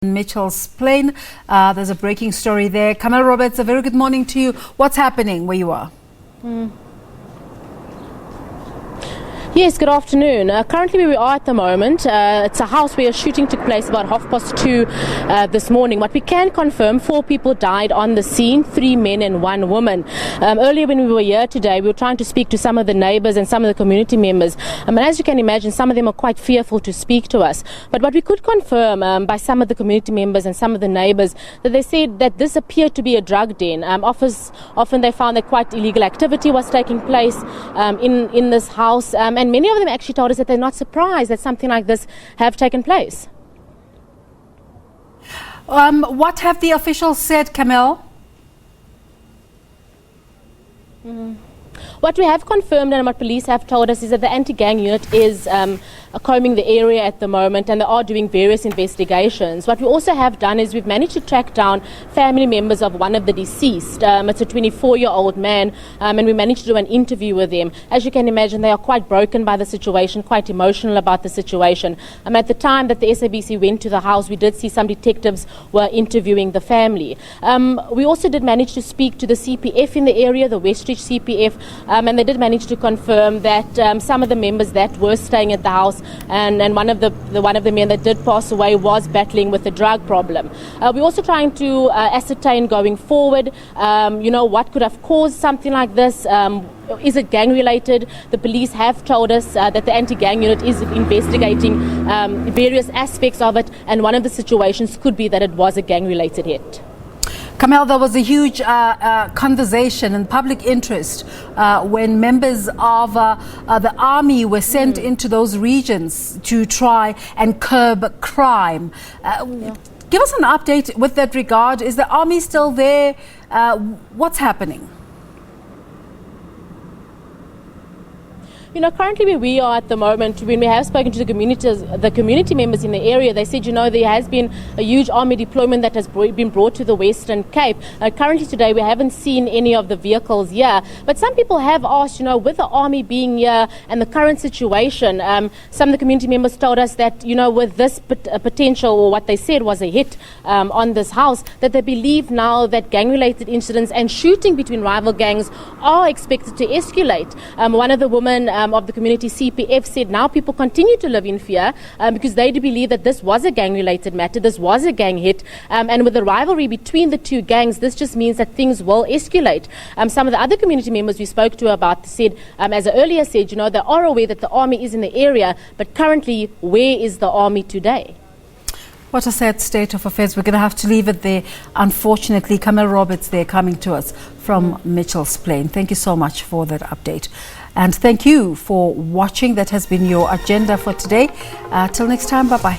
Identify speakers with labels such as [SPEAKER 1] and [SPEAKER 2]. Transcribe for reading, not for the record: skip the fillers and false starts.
[SPEAKER 1] Mitchell's Plain. There's a breaking story there. Carmel Roberts, a very good morning to you. What's happening where you are?
[SPEAKER 2] Yes, good afternoon. Currently where we are at the moment, it's a house where a shooting took place about 2:30 this morning. What we can confirm, 4 people died on the scene, 3 men and 1 woman. Earlier when we were here today, we were trying to speak to some of the neighbours and some of the community members. And as you can imagine, some of them are quite fearful to speak to us. But what we could confirm by some of the community members and some of the neighbours, that they said that this appeared to be a drug den. Often they found that quite illegal activity was taking place in this house. And many of them actually told us that they're not surprised that something like this have taken place.
[SPEAKER 1] What have the officials said, Carmel?
[SPEAKER 2] What we have confirmed and what police have told us is that the anti-gang unit is combing the area at the moment, and they are doing various investigations. What we also have done is we've managed to track down family members of one of the deceased. It's a 24-year-old man, and we managed to do an interview with them. As you can imagine, they are quite broken by the situation, quite emotional about the situation. At the time that the SABC went to the house, we did see some detectives were interviewing the family. We also did manage to speak to the CPF in the area, the Westridge CPF, and they did manage to confirm that some of the members that were staying at the house and one of the men that did pass away was battling with a drug problem. We're also trying to ascertain going forward, what could have caused something like this. Is it gang related? The police have told us that the anti-gang unit is investigating various aspects of it, and one of the situations could be that it was a gang related hit.
[SPEAKER 1] Carmel, there was a huge conversation and public interest when members of the army were sent into those regions to try and curb crime. Give us an update with that regard. Is the army still there? What's happening?
[SPEAKER 2] Currently where we are at the moment, when we have spoken to the community members in the area, they said, there has been a huge army deployment that has been brought to the Western Cape. Currently today, we haven't seen any of the vehicles here. But some people have asked, with the army being here and the current situation, some of the community members told us that, with this potential, or what they said was a hit on this house, that they believe now that gang-related incidents and shooting between rival gangs are expected to escalate. One of the women of the community CPF said now people continue to live in fear because they do believe that this was a gang-related matter, this was a gang hit, and with the rivalry between the two gangs, this just means that things will escalate. Some of the other community members we spoke to about said, as I earlier said, they are aware that the army is in the area, but currently, where is the army today?
[SPEAKER 1] What a sad state of affairs. We're going to have to leave it there. Unfortunately, Carmel Roberts there coming to us from Mitchell's Plain. Thank you so much for that update. And thank you for watching. That has been your agenda for today. Till next time, bye-bye.